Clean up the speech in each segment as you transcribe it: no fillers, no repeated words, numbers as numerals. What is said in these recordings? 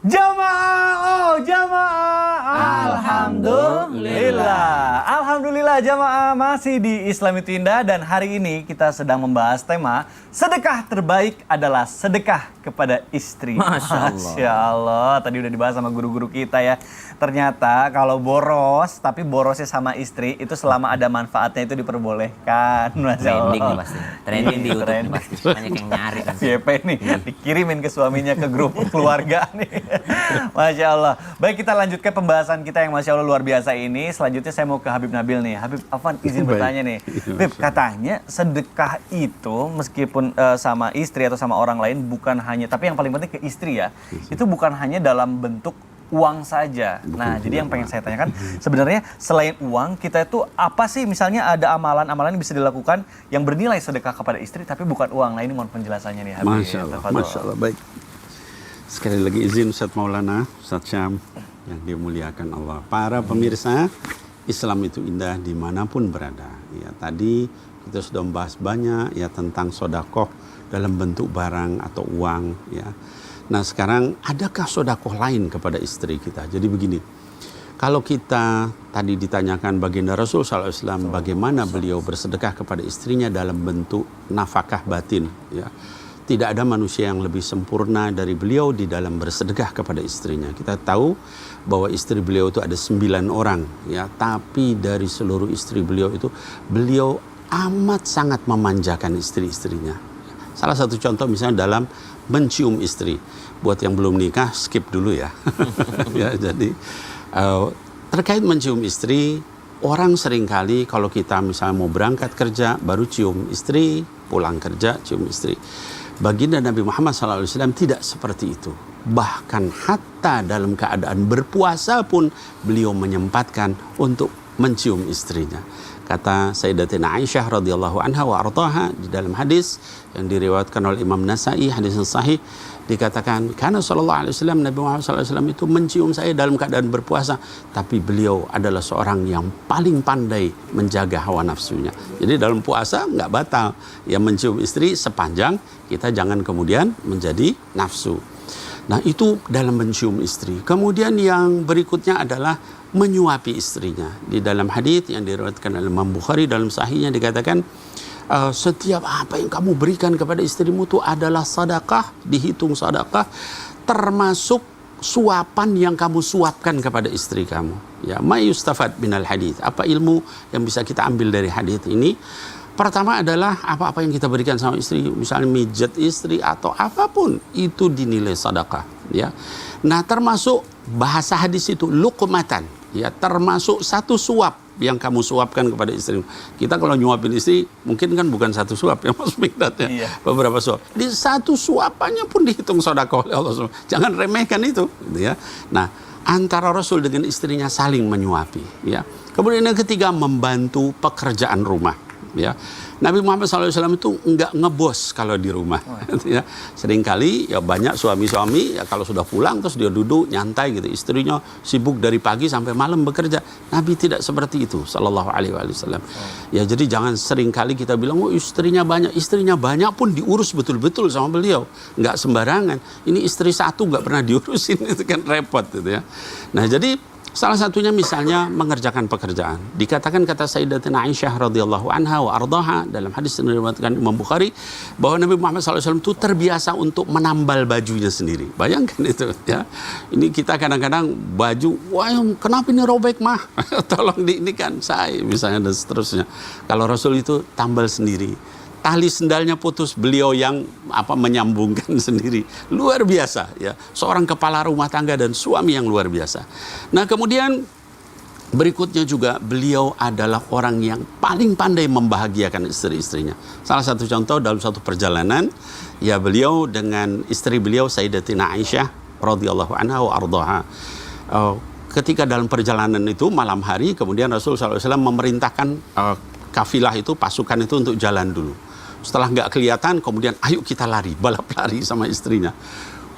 Jamaah, oh jamaah. Alhamdulillah. Alhamdulillah jamaah, masih di Islam itu Indah dan hari ini kita sedang membahas tema sedekah terbaik adalah sedekah kepada istri. Masya Allah. Tadi udah dibahas sama guru-guru kita ya. Ternyata kalau boros tapi borosnya sama istri itu selama ada manfaatnya itu diperbolehkan. Masya Allah. Trending nih pasti. Trending di YouTube nih pasti. Banyak yang nyari kan. Siapa nih dikirimin ke suaminya ke grup keluarga nih. Masya Allah. Baik, kita lanjutkan pembahasan kita yang Masya Allah luar biasa ini. Selanjutnya saya mau ke Habib Nabil nih. Habib Afwan izin bertanya nih. Habib, katanya sedekah itu meskipun sama istri atau sama orang lain bukan hanya, tapi yang paling penting ke istri ya. Itu bukan hanya dalam bentuk uang saja. Nah, jadi yang pengen saya tanyakan sebenarnya selain uang kita itu apa sih, misalnya ada amalan-amalan yang bisa dilakukan yang bernilai sedekah kepada istri tapi bukan uang. Nah, ini mohon penjelasannya nih Habib. Masya Allah, baik. Sekali lagi izin Ustaz Maulana, Ustaz Syam yang dimuliakan Allah. Para pemirsa, Islam itu indah dimanapun berada. Ya, tadi kita sudah membahas banyak ya tentang sodakoh dalam bentuk barang atau uang. Ya. Nah sekarang adakah sodakoh lain kepada istri kita? Jadi begini, kalau kita tadi ditanyakan baginda Rasul SAW bagaimana beliau bersedekah kepada istrinya dalam bentuk nafkah batin. Ya. Tidak ada manusia yang lebih sempurna dari beliau di dalam bersedekah kepada istrinya. Kita tahu bahwa istri beliau itu ada 9 orang. Ya, tapi dari seluruh istri beliau itu, beliau amat sangat memanjakan istri-istrinya. Salah satu contoh misalnya dalam mencium istri. Buat yang belum nikah, skip dulu ya. Ya, jadi terkait mencium istri, orang seringkali kalau kita misalnya mau berangkat kerja, baru cium istri, pulang kerja, cium istri. Baginda Nabi Muhammad SAW tidak seperti itu. Bahkan hatta dalam keadaan berpuasa pun beliau menyempatkan untuk mencium istrinya. Kata Sayyidatina Aisyah radhiyallahu anha wa ardhaha di dalam hadis yang diriwayatkan oleh Imam Nasa'i, hadis yang sahih, dikatakan karena sallallahu alaihi wasallam, Nabi Muhammad SAW itu mencium saya dalam keadaan berpuasa, tapi beliau adalah seorang yang paling pandai menjaga hawa nafsunya. Jadi dalam puasa nggak batal ya mencium istri sepanjang kita jangan kemudian menjadi nafsu. Nah itu dalam mencium istri. Kemudian yang berikutnya adalah menyuapi istrinya. Di dalam hadis yang diriwayatkan oleh Imam Bukhari dalam sahihnya dikatakan setiap apa yang kamu berikan kepada istrimu itu adalah sedekah, dihitung sedekah, termasuk suapan yang kamu suapkan kepada istri kamu. Ya, ma yustafad minal hadis. Apa ilmu yang bisa kita ambil dari hadis ini? Pertama adalah apa-apa yang kita berikan sama istri, misalnya mijat istri atau apapun, itu dinilai sedekah. Ya. Nah, termasuk bahasa hadis itu luqmatan, ya, termasuk satu suap yang kamu suapkan kepada istri. Kita kalau nyuapin istri, mungkin kan bukan satu suap ya Mas Mikdad ya, beberapa suap. Di satu suapannya pun dihitung sedekah oleh Allah SWT. Jangan remehkan itu, gitu ya. Nah, antara Rasul dengan istrinya saling menyuapi, ya. Kemudian yang ketiga, membantu pekerjaan rumah. Ya, Nabi Muhammad SAW itu enggak ngebos kalau di rumah. Ya, seringkali ya banyak suami-suami ya kalau sudah pulang terus dia duduk nyantai gitu, istrinya sibuk dari pagi sampai malam bekerja. Nabi tidak seperti itu, Sallallahu Alaihi Wasallam. Ya, jadi jangan seringkali kita bilang oh istrinya banyak pun diurus betul-betul sama beliau, enggak sembarangan. Ini istri satu enggak pernah diurusin, itu kan repot gitu ya. Nah jadi salah satunya misalnya mengerjakan pekerjaan. Dikatakan kata Sayyidatina Aisyah radhiyallahu anha wa ardhaha dalam hadis yang diriwayatkan Imam Bukhari bahwa Nabi Muhammad SAW itu terbiasa untuk menambal bajunya sendiri. Bayangkan itu ya. Ini kita kadang-kadang baju, wah kenapa ini robek mah? Tolong diinikan saya misalnya dan seterusnya. Kalau Rasul itu tambal sendiri. Tali sendalnya putus, beliau yang menyambungkan sendiri. Luar biasa ya. Seorang kepala rumah tangga dan suami yang luar biasa. Nah, kemudian berikutnya juga beliau adalah orang yang paling pandai membahagiakan istri-istrinya. Salah satu contoh dalam suatu perjalanan ya beliau dengan istri beliau Sayyidatina Aisyah radhiyallahu anha wa ardhaha. Ketika dalam perjalanan itu malam hari kemudian Rasulullah SAW memerintahkan kafilah itu, pasukan itu untuk jalan dulu. Setelah nggak kelihatan, kemudian ayo kita lari, balap lari sama istrinya.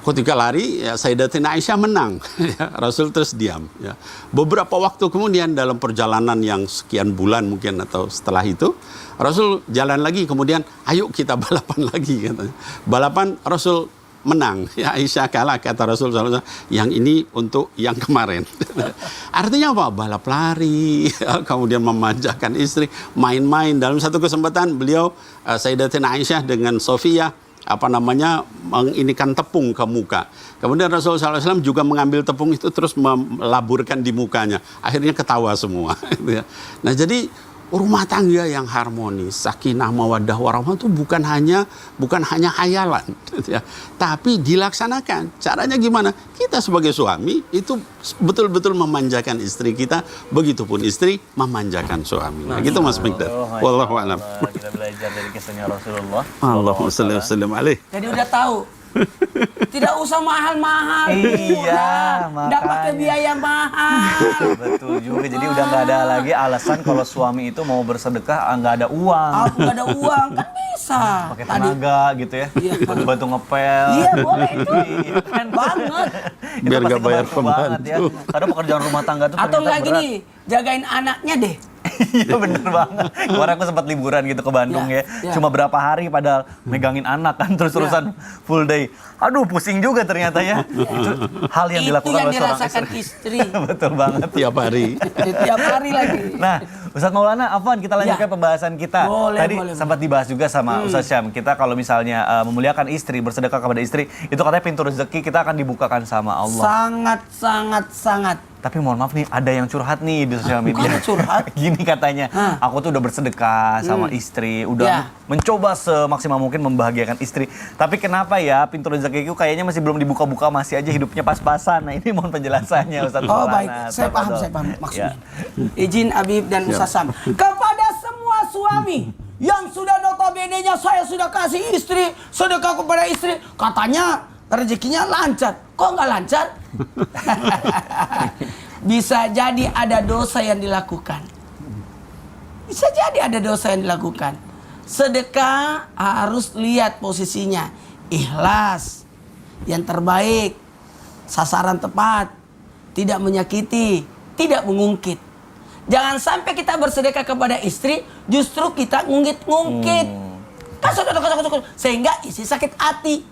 Ketika lari, ya Sayyidatina Aisyah menang. Ya, Rasul terus diam. Ya. Beberapa waktu kemudian dalam perjalanan yang sekian bulan mungkin atau setelah itu, Rasul jalan lagi, kemudian ayo kita balapan lagi. Katanya. Balapan, Rasul menang. Ya Aisyah kalah kata Rasulullah SAW. Yang ini untuk yang kemarin. Artinya apa? Balap lari, kemudian memanjakan istri, main-main. Dalam satu kesempatan beliau Sayyidatina Aisyah dengan Sofia menginikan tepung ke muka. Kemudian Rasulullah SAW juga mengambil tepung itu terus melaburkan di mukanya. Akhirnya ketawa semua. Nah jadi rumah tangga yang harmonis, sakinah mawaddah warahmah itu bukan hanya hayalan, ya, tapi dilaksanakan. Caranya gimana? Kita sebagai suami itu betul-betul memanjakan istri kita, begitupun istri memanjakan suami. Nah, gitu Mas Mikdad. Wallahu a'lam. Kita belajar dari kisahnya Rasulullah. Allahumma shalli wa sallim alaihi. Jadi udah tahu. Tidak usah mahal-mahal. Iya, Tidak pakai biaya mahal. Betul juga. Jadi udah nggak ada lagi alasan kalau suami itu mau bersedekah nggak ada uang. Nggak ada uang kan bisa. Pakai tenaga gitu ya. Iya. Bantu ngepel. Iya boleh itu. Iya kan? Banget. Itu Biar pasti nggak bayar kebantu banget ya. pembantu. Karena pekerjaan rumah tangga tuh Atau ternyata enggak berat. gini, jagain anaknya deh. Iya bener banget. Kemarin aku sempat liburan gitu ke Bandung Ya, ya. ya. Cuma berapa hari padahal megangin anak kan terus-terusan full day. Aduh pusing juga ternyata ya. Itu hal yang Itu dilakukan yang oleh seorang dirasakan istri. istri. Betul banget. Tiap hari. Tiap hari lagi. Nah, Ustadz Maulana, Afwan, kita lanjutkan Ya. pembahasan kita. Boleh, Tadi boleh. sempat dibahas juga sama Ustadz Syam. Kita kalau misalnya memuliakan istri, bersedekah kepada istri, itu katanya pintu rezeki kita akan dibukakan sama Allah. Sangat. Tapi mohon maaf nih, ada yang curhat nih di sosial media. Bukan curhat. Gini katanya, Hah? aku tuh udah bersedekah sama istri, udah Ya. mencoba semaksimal mungkin membahagiakan istri. Tapi kenapa ya pintu rezekiku kayaknya masih belum dibuka-buka, masih aja hidupnya pas-pasan. Nah ini mohon penjelasannya Ustadz Oh Maulana. baik, saya paham maksudnya. Izin Habib dan Ustaz Sam. Kepada semua suami yang sudah notabene-nya saya sudah kasih istri, sedekah kepada istri, katanya rezekinya lancar. Kok nggak lancar? Bisa jadi ada dosa yang dilakukan. Bisa jadi ada dosa yang dilakukan. Sedekah harus lihat posisinya. Ikhlas, yang terbaik, sasaran tepat, tidak menyakiti, tidak mengungkit. Jangan sampai kita bersedekah kepada istri, justru kita ngungkit-ngungkit. Kan sehingga istri sakit hati.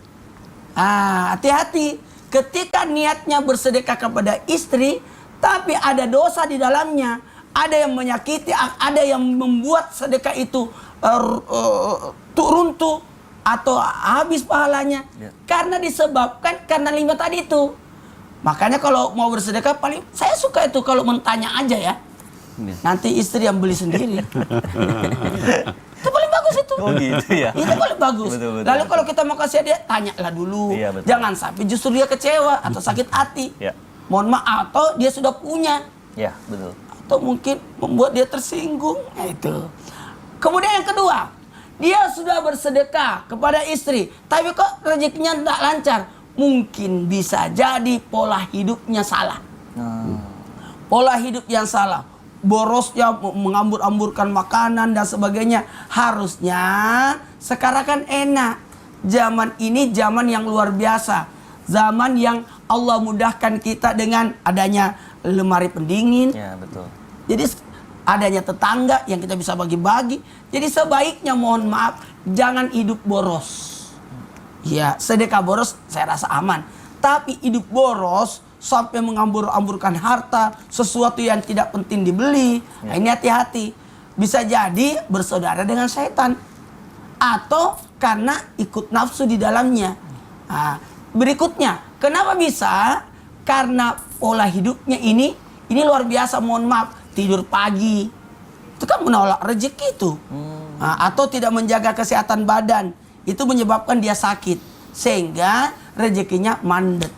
Hati-hati. Ketika niatnya bersedekah kepada istri, tapi ada dosa di dalamnya, ada yang menyakiti, ada yang membuat sedekah itu runtuh atau habis pahalanya, karena disebabkan karena 5 tadi itu. Makanya kalau mau bersedekah paling saya suka itu kalau mentanya aja ya. Nanti istri yang beli sendiri. Itu paling bagus itu. Oh gitu ya. Itu paling bagus. Betul. Lalu kalau kita mau kasih dia, tanyalah dulu. Iya, betul. Jangan sampai justru dia kecewa atau sakit hati. Ya. Mohon maaf, atau dia sudah punya. Ya, betul. Atau mungkin membuat dia tersinggung. Nah, itu. Kemudian yang kedua, dia sudah bersedekah kepada istri, tapi kok rezekinya tidak lancar. Mungkin bisa jadi pola hidupnya salah. Pola hidup yang salah. Borosnya mengambur-amburkan makanan dan sebagainya. Harusnya sekarang kan enak. Zaman ini zaman yang luar biasa. Zaman yang Allah mudahkan kita dengan adanya lemari pendingin. Ya, betul. Jadi adanya tetangga yang kita bisa bagi-bagi. Jadi sebaiknya mohon maaf, jangan hidup boros. Ya, sedekah boros saya rasa aman. Tapi hidup boros sampai mengambur-amburkan harta, sesuatu yang tidak penting dibeli. Nah, ini hati-hati. Bisa jadi bersaudara dengan setan. Atau karena ikut nafsu di dalamnya. Nah, berikutnya, kenapa bisa? Karena pola hidupnya ini luar biasa, mohon maaf. Tidur pagi, itu kan menolak rezeki itu. Nah, atau tidak menjaga kesehatan badan, itu menyebabkan dia sakit. Sehingga rezekinya mandek.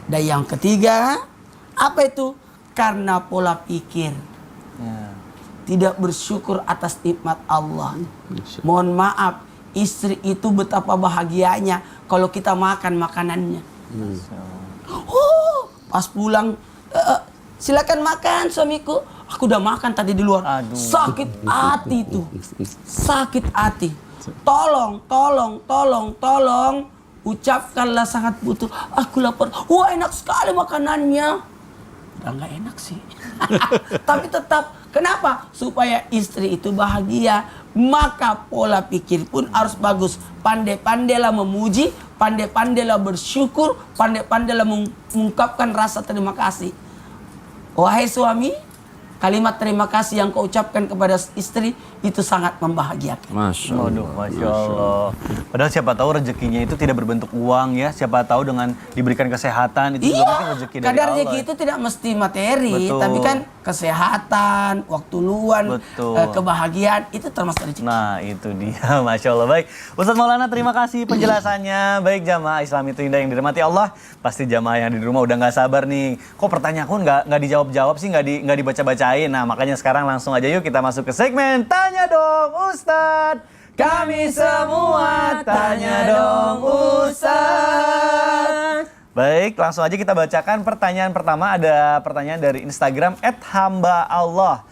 Dan yang ketiga, apa itu? Karena pola pikir. Tidak bersyukur atas nikmat Allah. Mohon maaf, istri itu betapa bahagianya kalau kita makan makanannya. Pas pulang, silakan makan suamiku. Aku udah makan tadi di luar. Aduh. Sakit hati itu. Sakit hati. Tolong. Ucapkanlah sangat butuh. Aku lapar. Wah, enak sekali makanannya. Udah nggak enak sih. Tapi tetap. Kenapa? Supaya istri itu bahagia. Maka pola pikir pun harus bagus. Pandai-pandailah memuji. pandai-pandailah bersyukur, pandai-pandailah mengungkapkan rasa terima kasih. Wahai suami, kalimat terima kasih yang kau ucapkan kepada istri itu sangat membahagiakan. Masya Allah. Waduh, Masya Allah. Padahal siapa tahu rezekinya itu tidak berbentuk uang ya. Siapa tahu dengan diberikan kesehatan itu juga mungkin rezeki dari kadang Allah. rezeki itu tidak mesti materi, Betul. tapi kan kesehatan, waktu luang, Betul. kebahagiaan itu termasuk rezeki. Nah itu dia, Masya Allah. Baik, Ustadz Maulana terima kasih penjelasannya. Baik jamaah Islam itu indah yang dirahmati Allah. Pasti jamaah yang di rumah udah nggak sabar nih. Kok pertanyaanku nggak dijawab-jawab sih, nggak dibaca-bacain. Nah makanya sekarang langsung aja yuk kita masuk ke segmen Tanya Dong Ustadz. Kami semua tanya dong Ustadz. Baik, langsung aja kita bacakan pertanyaan pertama. Ada pertanyaan dari Instagram @hamba_Allah.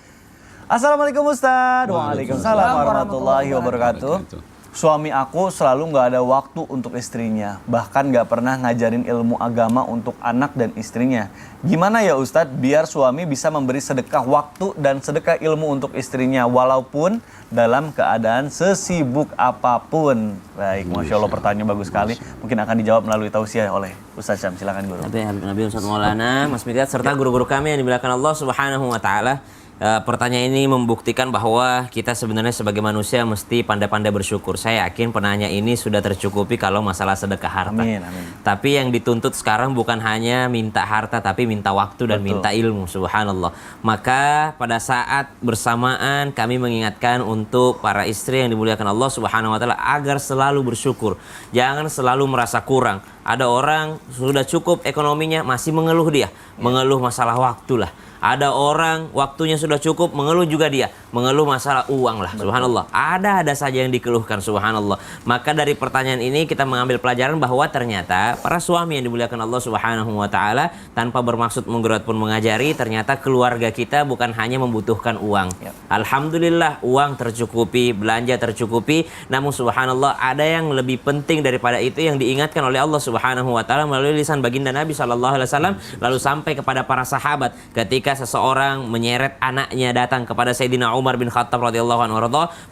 Assalamualaikum Ustadz. Waalaikumsalam warahmatullahi wabarakatuh. Suami aku selalu nggak ada waktu untuk istrinya, bahkan nggak pernah ngajarin ilmu agama untuk anak dan istrinya. Gimana ya Ustadz biar suami bisa memberi sedekah waktu dan sedekah ilmu untuk istrinya walaupun dalam keadaan sesibuk apapun? Baik, Masya Allah pertanyaan bagus sekali. Mungkin akan dijawab melalui tausiah oleh Ustadz Syam. Silakan Guru. Nabi Ustadz Maulana, Mas Mikdad serta guru-guru kami yang dimuliakan Allah Subhanahu wa taala. Pertanyaan ini membuktikan bahwa kita sebenarnya sebagai manusia mesti pandai-pandai bersyukur. Saya yakin penanya ini sudah tercukupi kalau masalah sedekah harta. Amin, amin. Tapi yang dituntut sekarang bukan hanya minta harta, tapi minta waktu dan minta ilmu. Subhanallah. Maka pada saat bersamaan kami mengingatkan untuk para istri yang dimuliakan Allah Subhanahu wa taala agar selalu bersyukur. Jangan selalu merasa kurang. Ada orang sudah cukup ekonominya masih mengeluh dia, mengeluh masalah waktu lah. Ada orang waktunya sudah cukup, mengeluh juga dia, mengeluh masalah uang lah. Subhanallah. Ada saja yang dikeluhkan, subhanallah. Maka dari pertanyaan ini kita mengambil pelajaran bahwa ternyata para suami yang dimuliakan Allah Subhanahu wa taala tanpa bermaksud menggerak pun mengajari, ternyata keluarga kita bukan hanya membutuhkan uang. Alhamdulillah uang tercukupi, belanja tercukupi, namun subhanallah ada yang lebih penting daripada itu yang diingatkan oleh Allah Subhanahu wa taala melalui lisan baginda Nabi sallallahu alaihi wasallam lalu sampai kepada para sahabat ketika seseorang menyeret anaknya datang kepada Sayyidina Umar bin Khattab radhiyallahu anhu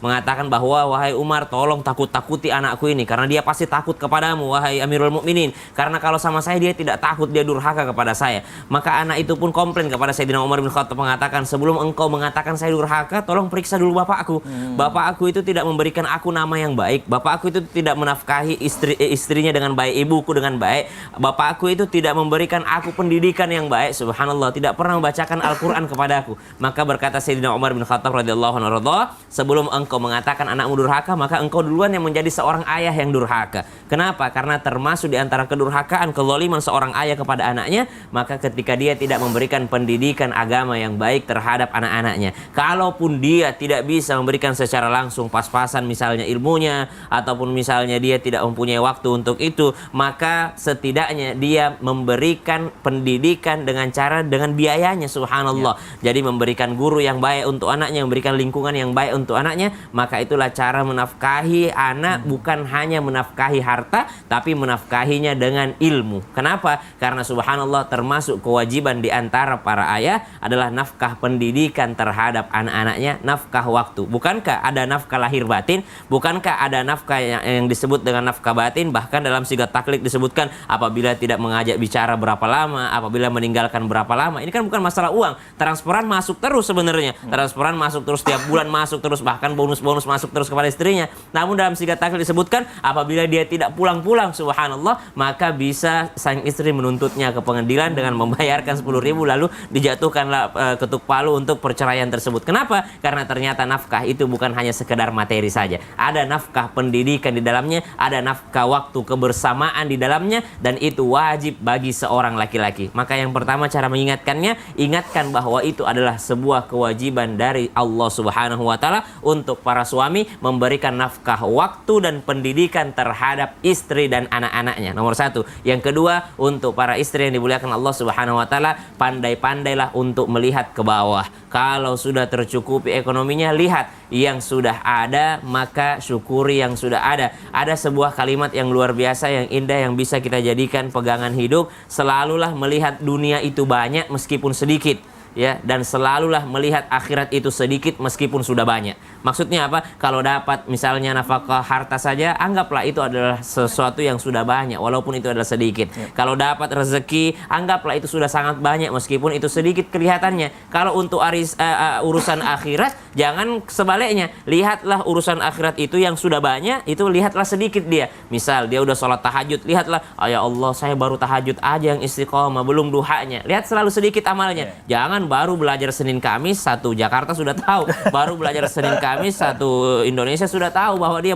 mengatakan bahwa wahai Umar tolong takut-takuti anakku ini karena dia pasti takut kepadamu wahai Amirul Mukminin, karena kalau sama saya dia tidak takut, dia durhaka kepada saya. Maka anak itu pun komplain kepada Sayyidina Umar bin Khattab mengatakan, sebelum engkau mengatakan saya durhaka tolong periksa dulu bapakku. Bapakku itu tidak memberikan aku nama yang baik, bapakku itu tidak menafkahi istrinya dengan baik, ibuku dengan baik, bapakku itu tidak memberikan aku pendidikan yang baik, subhanallah, tidak pernah membaca Al-Quran kepadaku. Maka berkata Sayyidina Umar bin Khattab radhiyallahu anhu, sebelum engkau mengatakan anakmu durhaka, maka engkau duluan yang menjadi seorang ayah yang durhaka. Kenapa? Karena termasuk di antara kedurhakaan, kezaliman seorang ayah kepada anaknya, maka ketika dia tidak memberikan pendidikan agama yang baik terhadap anak-anaknya. Kalaupun dia tidak bisa memberikan secara langsung pas-pasan misalnya ilmunya, ataupun misalnya dia tidak mempunyai waktu untuk itu, maka setidaknya dia memberikan pendidikan dengan biayanya. Subhanallah. Jadi memberikan guru yang baik untuk anaknya, memberikan lingkungan yang baik untuk anaknya, maka itulah cara menafkahi anak, bukan hanya menafkahi harta, tapi menafkahinya dengan ilmu. Kenapa? Karena subhanallah termasuk kewajiban di antara para ayah adalah nafkah pendidikan terhadap anak-anaknya, nafkah waktu. Bukankah ada nafkah lahir batin? Bukankah ada nafkah yang disebut dengan nafkah batin? Bahkan dalam sigat taklid disebutkan apabila tidak mengajak bicara berapa lama, apabila meninggalkan berapa lama. Ini kan bukan masalah uang, transferan masuk terus sebenarnya, transferan masuk terus tiap bulan, masuk terus, bahkan bonus-bonus masuk terus kepada istrinya. Namun dalam sigat taklid disebutkan apabila dia tidak pulang-pulang, subhanallah, maka bisa sang istri menuntutnya ke pengadilan dengan membayarkan 10.000 lalu dijatuhkanlah ketuk palu untuk perceraian tersebut. Kenapa? Karena ternyata nafkah itu bukan hanya sekedar materi saja, ada nafkah pendidikan di dalamnya, ada nafkah waktu kebersamaan di dalamnya, dan itu wajib bagi seorang laki-laki. Maka yang pertama cara mengingatkannya, ingatkan bahwa itu adalah sebuah kewajiban dari Allah Subhanahu wa taala untuk para suami memberikan nafkah waktu dan pendidikan terhadap istri dan anak-anaknya. Nomor satu. Yang kedua, untuk para istri yang dimuliakan Allah Subhanahu wa taala, pandai-pandailah untuk melihat ke bawah. Kalau sudah tercukupi ekonominya, lihat yang sudah ada, maka syukuri yang sudah ada. Ada sebuah kalimat yang luar biasa, yang indah, yang bisa kita jadikan pegangan hidup. Selalulah melihat dunia itu banyak meskipun sedikit, ya, dan selalulah melihat akhirat itu sedikit meskipun sudah banyak. Maksudnya apa? Kalau dapat misalnya nafkah harta saja, anggaplah itu adalah sesuatu yang sudah banyak, walaupun itu adalah sedikit. Kalau dapat rezeki, anggaplah itu sudah sangat banyak, meskipun itu sedikit kelihatannya. Kalau untuk urusan akhirat, jangan sebaliknya. Lihatlah urusan akhirat itu yang sudah banyak, itu lihatlah sedikit dia. Misal dia udah sholat tahajud, lihatlah, ya Allah saya baru tahajud aja yang istiqomah, belum duhanya. Lihat selalu sedikit amalnya. Jangan baru belajar Senin Kamis, satu Jakarta sudah tahu. Baru belajar Senin Kamis, satu Indonesia sudah tahu bahwa dia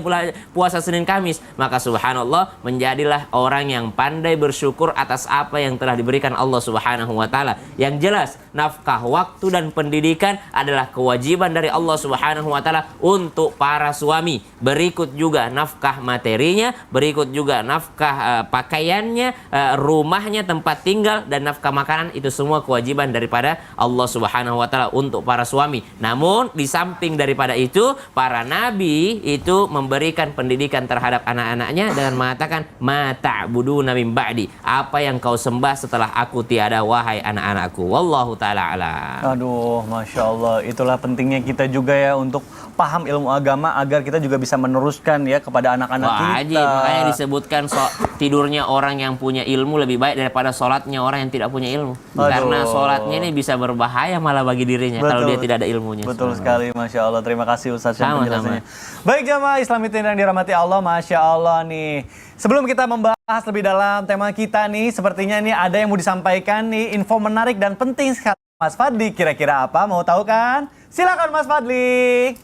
puasa Senin Kamis. Maka subhanallah, menjadilah orang yang pandai bersyukur atas apa yang telah diberikan Allah Subhanahu wa taala. Yang jelas, nafkah waktu dan pendidikan adalah kewajiban dari Allah Subhanahu wa taala untuk para suami. Berikut juga nafkah materinya, berikut juga nafkah pakaiannya, rumahnya, tempat tinggal, dan nafkah makanan. Itu semua kewajiban daripada Allah Subhanahu wa taala untuk para suami. Namun di samping daripada itu, para nabi itu memberikan pendidikan terhadap anak-anaknya dengan mengatakan, ma ta'buduna min ba'di, apa yang kau sembah setelah aku tiada, wahai anak-anakku. Wallahu taala alam. Aduh, Masya Allah. Itulah pentingnya kita juga ya untuk paham ilmu agama agar kita juga bisa meneruskan ya kepada anak-anak Wajib, kita. makanya disebutkan tidurnya orang yang punya ilmu lebih baik daripada sholatnya orang yang tidak punya ilmu. Aduh. Karena sholatnya ini bisa berbahaya malah bagi dirinya kalau dia tidak ada ilmunya. Betul sekali, Masya Allah. Terima kasih Ustaz Syam Sama-sama. penjelasannya. Baik jamaah Islamitin yang dirahmati Allah, Masya Allah nih. Sebelum kita membahas lebih dalam tema kita nih, sepertinya nih ada yang mau disampaikan nih, info menarik dan penting sekali. Mas Fadli, kira-kira apa? Mau tahu kan? Silakan Mas Fadli.